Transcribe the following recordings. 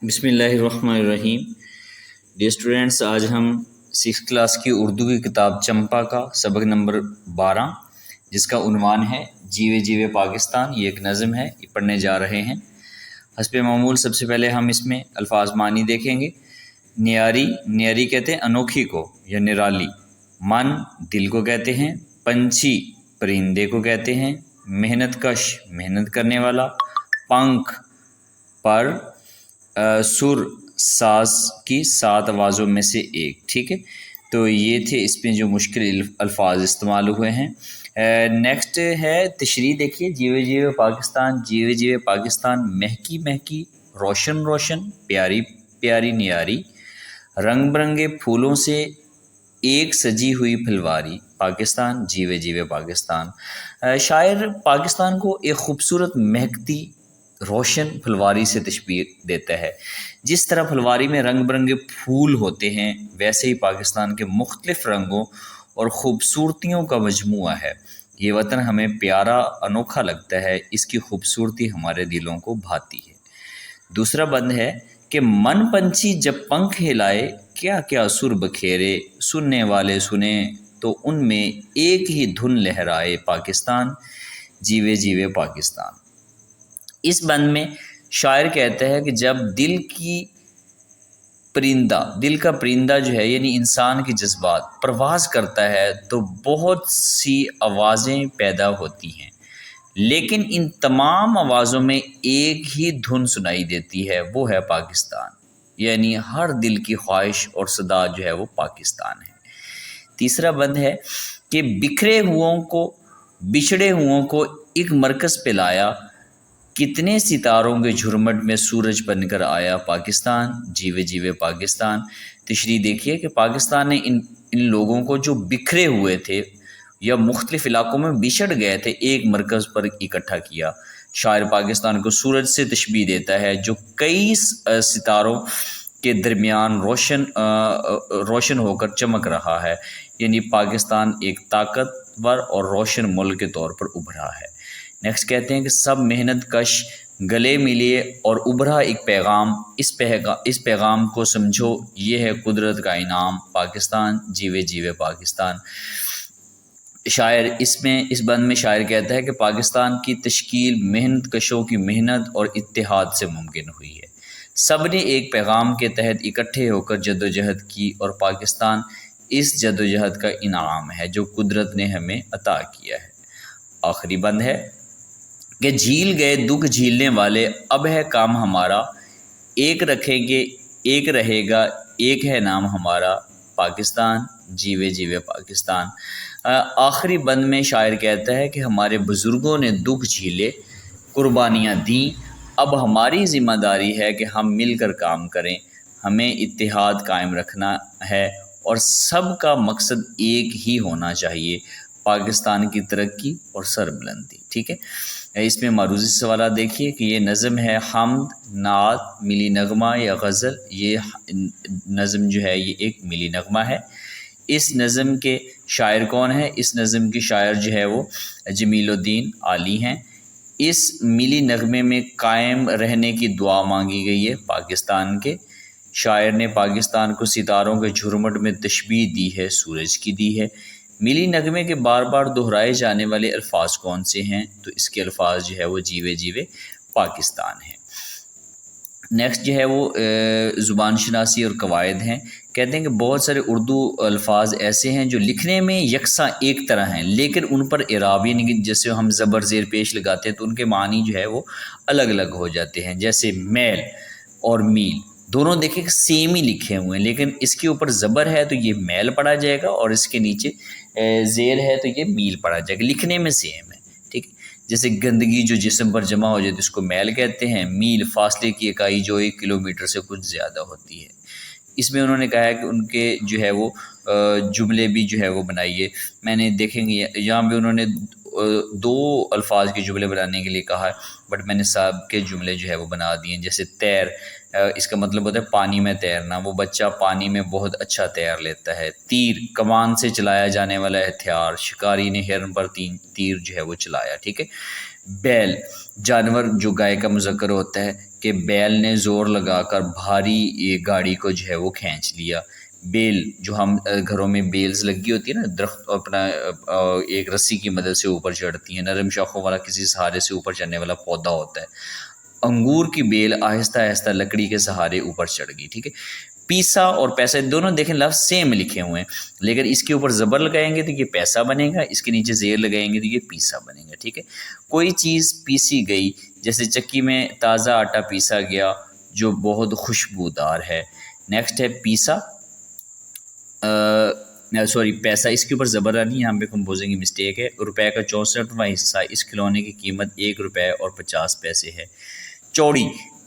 بسم اللہ الرحمن الرحیم۔ ڈیئر اسٹوڈینٹس، آج ہم 6 کلاس کی اردو کی کتاب چمپا کا سبق نمبر 12 جس کا عنوان ہے جیوے جیوے پاکستان، یہ ایک نظم ہے، یہ پڑھنے جا رہے ہیں۔ حسب معمول سب سے پہلے ہم اس میں الفاظ معنی دیکھیں گے۔ نیاری، نیاری کہتے ہیں انوکھی کو یا نرالی۔ من، دل کو کہتے ہیں۔ پنچھی، پرندے کو کہتے ہیں۔ محنت کش، محنت کرنے والا۔ پنکھ، پر۔ سر، ساز کی 7 آوازوں میں سے ایک، ٹھیک ہے۔ تو یہ تھے اس میں جو مشکل الفاظ استعمال ہوئے ہیں۔ نیکسٹ ہے تشریح، دیکھیے جیوے جیوے پاکستان، جیوے جیوے پاکستان، مہکی مہکی، روشن روشن، پیاری پیاری نیاری، رنگ برنگے پھولوں سے ایک سجی ہوئی پھلواری، پاکستان جیوے جیوے پاکستان۔ شاعر پاکستان کو ایک خوبصورت مہکتی روشن پھلواری سے تشبیہ دیتا ہے۔ جس طرح پھلواری میں رنگ برنگے پھول ہوتے ہیں، ویسے ہی پاکستان کے مختلف رنگوں اور خوبصورتیوں کا مجموعہ ہے۔ یہ وطن ہمیں پیارا، انوکھا لگتا ہے، اس کی خوبصورتی ہمارے دلوں کو بھاتی ہے۔ دوسرا بند ہے کہ من پنچھی جب پنکھ ہلائے، کیا کیا سر بکھیرے، سننے والے سنیں تو ان میں ایک ہی دھن لہرائے، پاکستان جیوے جیوے پاکستان۔ اس بند میں شاعر کہتا ہے کہ جب دل کا پرندہ جو ہے یعنی انسان کے جذبات پرواز کرتا ہے تو بہت سی آوازیں پیدا ہوتی ہیں، لیکن ان تمام آوازوں میں ایک ہی دھن سنائی دیتی ہے، وہ ہے پاکستان، یعنی ہر دل کی خواہش اور صدا جو ہے وہ پاکستان ہے۔ تیسرا بند ہے کہ بچھڑے ہوں کو ایک مرکز پہ لایا، کتنے ستاروں کے جھرمٹ میں سورج بن کر آیا، پاکستان جیوے جیوے پاکستان۔ تشریح دیکھیے کہ پاکستان نے ان لوگوں کو جو بکھرے ہوئے تھے یا مختلف علاقوں میں بچھڑ گئے تھے، ایک مرکز پر اکٹھا کیا۔ شاعر پاکستان کو سورج سے تشبیہ دیتا ہے جو کئی ستاروں کے درمیان روشن ہو کر چمک رہا ہے، یعنی پاکستان ایک طاقتور اور روشن ملک کے طور پر ابھرا ہے۔ نیکسٹ کہتے ہیں کہ سب محنت کش گلے ملے اور ابھرا ایک پیغام، اس پیغام کو سمجھو، یہ ہے قدرت کا انعام، پاکستان جیوے جیوے پاکستان۔ شاعر اس بند میں شاعر کہتا ہے کہ پاکستان کی تشکیل محنت کشوں کی محنت اور اتحاد سے ممکن ہوئی ہے۔ سب نے ایک پیغام کے تحت اکٹھے ہو کر جدوجہد کی اور پاکستان اس جدوجہد کا انعام ہے جو قدرت نے ہمیں عطا کیا ہے۔ آخری بند ہے کہ جھیل گئے دکھ جھیلنے والے، اب ہے کام ہمارا، ایک رکھیں گے ایک رہے گا، ایک ہے نام ہمارا، پاکستان جیوے جیوے پاکستان۔ آخری بند میں شاعر کہتا ہے کہ ہمارے بزرگوں نے دکھ جھیلے، قربانیاں دیں، اب ہماری ذمہ داری ہے کہ ہم مل کر کام کریں، ہمیں اتحاد قائم رکھنا ہے اور سب کا مقصد ایک ہی ہونا چاہیے، پاکستان کی ترقی اور سربلندی، ٹھیک ہے۔ اس میں معروضی سوالات دیکھیے کہ یہ نظم ہے حمد، نعت، ملی نغمہ یا غزل۔ یہ نظم جو ہے یہ ایک ملی نغمہ ہے۔ اس نظم کے شاعر کون ہے؟ اس نظم کی شاعر جو ہے وہ جمیل الدین عالی ہیں۔ اس ملی نغمے میں قائم رہنے کی دعا مانگی گئی ہے پاکستان کے۔ شاعر نے پاکستان کو ستاروں کے جھرمٹ میں تشبیہ دی ہے، سورج کی دی ہے۔ ملی نغمے کے بار بار دہرائے جانے والے الفاظ کون سے ہیں؟ تو اس کے الفاظ جو ہے وہ جیوے جیوے پاکستان ہیں۔ نیکسٹ جو ہے وہ زبان شناسی اور قواعد ہیں۔ کہتے ہیں کہ بہت سارے اردو الفاظ ایسے ہیں جو لکھنے میں یکساں ایک طرح ہیں، لیکن ان پر اعراب یعنی کہ جیسے ہم زبر زیر پیش لگاتے ہیں تو ان کے معنی جو ہے وہ الگ الگ ہو جاتے ہیں۔ جیسے میل اور میل، دونوں دیکھیں کہ سیم ہی لکھے ہوئے ہیں، لیکن اس کے اوپر زبر ہے تو یہ میل پڑھا جائے گا اور اس کے نیچے زیر ہے تو یہ میل پڑھا جائے گا، لکھنے میں سیم ہے، ٹھیک ہے۔ جیسے گندگی جو جسم پر جمع ہو جاتی ہے اس کو میل کہتے ہیں۔ میل فاصلے کی اکائی جو 1 کلومیٹر سے کچھ زیادہ ہوتی ہے۔ اس میں انہوں نے کہا ہے کہ ان کے جو ہے وہ جملے بھی جو ہے وہ بنائیے۔ میں نے دیکھیں گے یہاں پہ انہوں نے 2 الفاظ کے جملے بنانے کے لیے کہا ہے، بٹ میں نے صاحب کے جملے جو ہے وہ بنا دیے ہیں۔ جیسے تیر، اس کا مطلب ہوتا ہے پانی میں تیرنا، وہ بچہ پانی میں بہت اچھا تیر لیتا ہے۔ تیر، کمان سے چلایا جانے والا ہتھیار، شکاری نے ہرن پر تیر جو ہے وہ چلایا، ٹھیک ہے۔ بیل، جانور جو گائے کا مذکر ہوتا ہے۔ کہ بیل نے زور لگا کر بھاری گاڑی کو جو ہے وہ کھینچ لیا۔ بیل جو ہم گھروں میں بیلز لگی ہوتی ہے نا، درخت اپنا ایک رسی کی مدد سے اوپر چڑھتی ہے، نرم شاخوں والا کسی سہارے سے اوپر چڑھنے والا پودا ہوتا ہے۔ انگور کی بیل آہستہ آہستہ لکڑی کے سہارے اوپر چڑھ گئی، ٹھیک ہے۔ پیسا اور پیسہ دونوں دیکھیں لفظ سیم لکھے ہوئے ہیں، لیکن اس کے اوپر زبر لگائیں گے تو یہ پیسہ بنے گا، اس کے نیچے زیر لگائیں گے تو یہ پیسا بنے گا، ٹھیک ہے۔ کوئی چیز پیسی گئی، جیسے چکی میں تازہ آٹا پیسا گیا جو بہت خوشبودار ہے۔ نیکسٹ ہے پیسا، پیسہ، اس کے اوپر زبر آنی، یہاں پہ کمپوزنگ کی مسٹیک ہے۔ روپے کا 64واں حصہ، اس کھلونے کی قیمت 1 روپے اور 50 پیسے ہے۔ چوڑی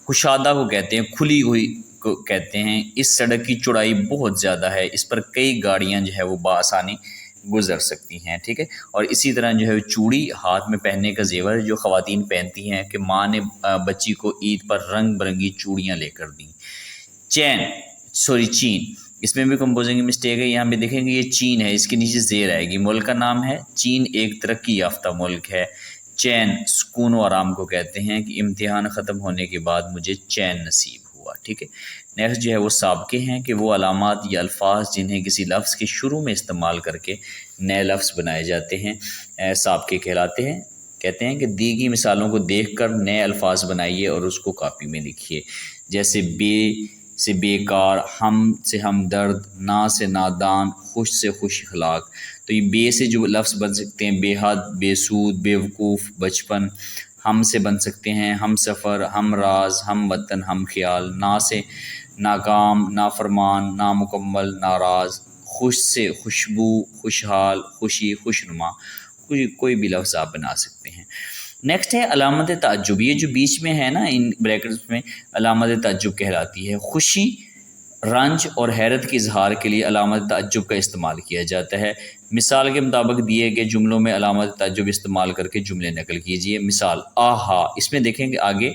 کشادہ کو کہتے ہیں، کھلی ہوئی کو کہتے ہیں۔ اس سڑک کی چوڑائی بہت زیادہ ہے، اس پر کئی گاڑیاں جو ہے وہ بآسانی گزر سکتی ہیں، ٹھیک ہے۔ اور اسی طرح جو ہے چوڑی ہاتھ میں پہننے کا زیور جو خواتین پہنتی ہیں کہ ماں نے بچی کو عید پر رنگ برنگی چوڑیاں لے کر دیں۔ چین، اس میں بھی کمپوزنگ کی مسٹیک ہے، یہاں پہ دیکھیں گے یہ چین ہے، اس کے نیچے زیر آئے گی۔ ملک کا نام ہے چین، ایک ترقی یافتہ ملک ہے۔ چین سکون و آرام کو کہتے ہیں کہ امتحان ختم ہونے کے بعد مجھے چین نصیب ہوا، ٹھیک ہے۔ نیکسٹ جو ہے وہ سابقے ہیں کہ وہ علامات یا الفاظ جنہیں کسی لفظ کے شروع میں استعمال کر کے نئے لفظ بنائے جاتے ہیں، سابقے کہلاتے ہیں۔ کہتے ہیں کہ دی گئی مثالوں کو دیکھ کر نئے الفاظ بنائیے اور اس کو کاپی میں لکھیے، جیسے بے سے بیکار، ہم سے ہمدرد، نا سے نادان، خوش سے خوش اخلاق۔ تو یہ بے سے جو لفظ بن سکتے ہیں بے حد، بے سود، بے وقوف، بچپن۔ ہم سے بن سکتے ہیں ہم سفر، ہم راز، ہم وطن، ہم خیال۔ نا سے ناکام، نافرمان، نامکمل، ناراض۔ خوش سے خوشبو، خوشحال، خوشی، خوشنما۔ کوئی بھی لفظ آپ بنا سکتے ہیں۔ نیکسٹ ہے علامت تعجب، یہ جو بیچ میں ہے نا ان بریکٹس میں علامت تعجب کہلاتی ہے۔ خوشی، رنج اور حیرت کے اظہار کے لیے علامت تعجب کا استعمال کیا جاتا ہے۔ مثال کے مطابق دیے گئے جملوں میں علامت تعجب استعمال کر کے جملے نقل کیجیے۔ مثال آہا، اس میں دیکھیں کہ آگے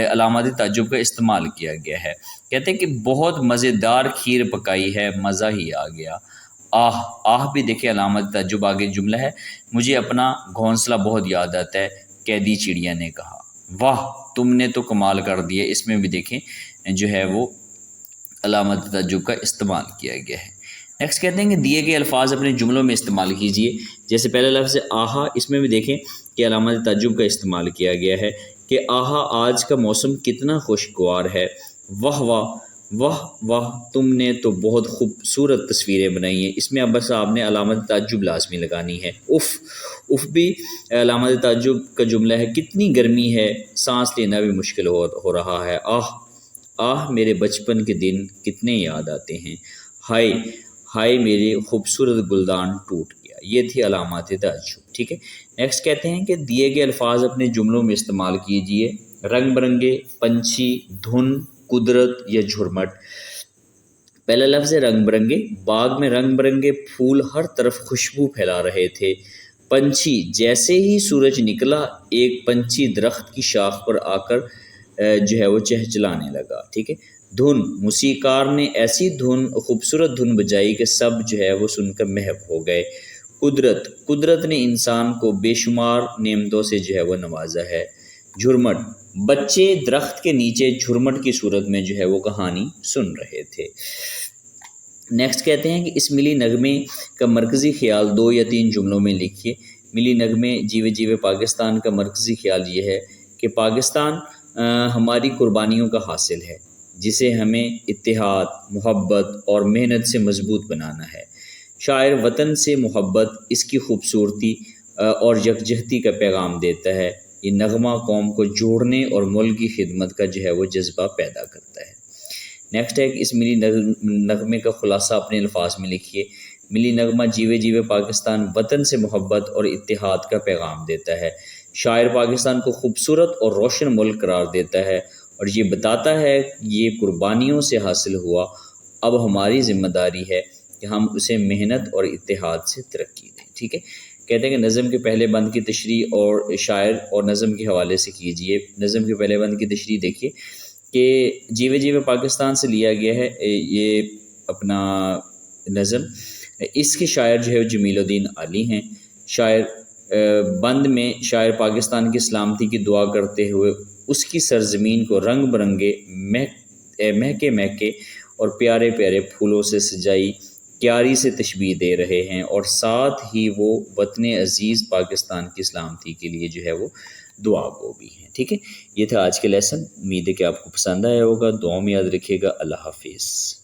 علامت تعجب کا استعمال کیا گیا ہے۔ کہتے ہیں کہ بہت مزیدار کھیر پکائی ہے، مزہ ہی آ گیا۔ آہ بھی دیکھیں علامت تعجب، آگے جملہ ہے مجھے اپنا گھونسلہ بہت یاد آتا ہے، قیدی چڑیا نے کہا۔ واہ تم نے تو کمال کر دیا، اس میں بھی دیکھیں جو ہے وہ علامت تعجب کا استعمال کیا گیا ہے۔ نیکسٹ کہتے ہیں کہ دیے گئے الفاظ اپنے جملوں میں استعمال کیجیے، جیسے پہلا لفظ آہا، اس میں بھی دیکھیں کہ علامت تعجب کا استعمال کیا گیا ہے کہ آہا آج کا موسم کتنا خوشگوار ہے۔ واہ واہ، واہ واہ تم نے تو بہت خوبصورت تصویریں بنائی ہیں، اس میں اب بس آپ نے علامت تعجب لازمی لگانی ہے۔ اف بھی علامت تعجب کا جملہ ہے۔ کتنی گرمی ہے، سانس لینا بھی مشکل ہو رہا ہے۔ آہ میرے بچپن کے دن کتنے یاد آتے ہیں۔ ہائے ہائے میرے خوبصورت گلدان ٹوٹ گیا۔ یہ تھی علامات تعجب، ٹھیک ہے۔ نیکسٹ کہتے ہیں کہ دیے گئے الفاظ اپنے جملوں میں استعمال کیجیے۔ رنگ برنگے، پنچھی، دھن، قدرت یا جھرمٹ۔ پہلا لفظ ہے رنگ برنگے، باغ میں رنگ برنگے پھول ہر طرف خوشبو پھیلا رہے تھے۔ پنچھی، جیسے ہی سورج نکلا ایک پنچھی درخت کی شاخ پر آ کر جو ہے وہ چہچلانے لگا، ٹھیک ہے۔ دھن، موسیقار نے ایسی خوبصورت دھن بجائی کہ سب جو ہے وہ سن کر محو ہو گئے۔ قدرت نے انسان کو بے شمار نعمتوں سے جو ہے وہ نوازا ہے۔ جھرمٹ، بچے درخت کے نیچے جھرمٹ کی صورت میں جو ہے وہ کہانی سن رہے تھے۔ نیکسٹ کہتے ہیں کہ اس ملی نغمے کا مرکزی خیال 2 یا 3 جملوں میں لکھیے۔ ملی نغمے جیوے جیوے پاکستان کا مرکزی خیال یہ ہے کہ پاکستان ہماری قربانیوں کا حاصل ہے، جسے ہمیں اتحاد، محبت اور محنت سے مضبوط بنانا ہے۔ شاعر وطن سے محبت، اس کی خوبصورتی اور یکجہتی کا پیغام دیتا ہے۔ یہ نغمہ قوم کو جوڑنے اور ملک کی خدمت کا جو ہے وہ جذبہ پیدا کرتا ہے۔ نیکسٹ ہے کہ اس ملی نغمے کا خلاصہ اپنے الفاظ میں لکھیے۔ ملی نغمہ جیوے جیوے پاکستان وطن سے محبت اور اتحاد کا پیغام دیتا ہے۔ شاعر پاکستان کو خوبصورت اور روشن ملک قرار دیتا ہے اور یہ بتاتا ہے کہ یہ قربانیوں سے حاصل ہوا، اب ہماری ذمہ داری ہے کہ ہم اسے محنت اور اتحاد سے ترقی دیں، ٹھیک ہے۔ کہتے ہیں کہ نظم کے پہلے بند کی تشریح اور شاعر اور نظم کے حوالے سے کیجیے۔ نظم کے پہلے بند کی تشریح دیکھیے کہ جیوے جیوے پاکستان سے لیا گیا ہے یہ اپنا نظم، اس کے شاعر جو ہے جمیل الدین علی ہیں۔ شاعر بند میں شاعر پاکستان کی سلامتی کی دعا کرتے ہوئے اس کی سرزمین کو رنگ برنگے مہکے مہکے اور پیارے پیارے پھولوں سے سجائی کیاری سے تشبیہ دے رہے ہیں، اور ساتھ ہی وہ وطن عزیز پاکستان کی سلامتی کے لیے جو ہے وہ دعا گو بھی ہیں۔ ٹھیک ہے، یہ تھا آج کے لیسن، امید ہے کہ آپ کو پسند آیا ہوگا، دعاؤں میں یاد رکھیے گا۔ اللہ حافظ۔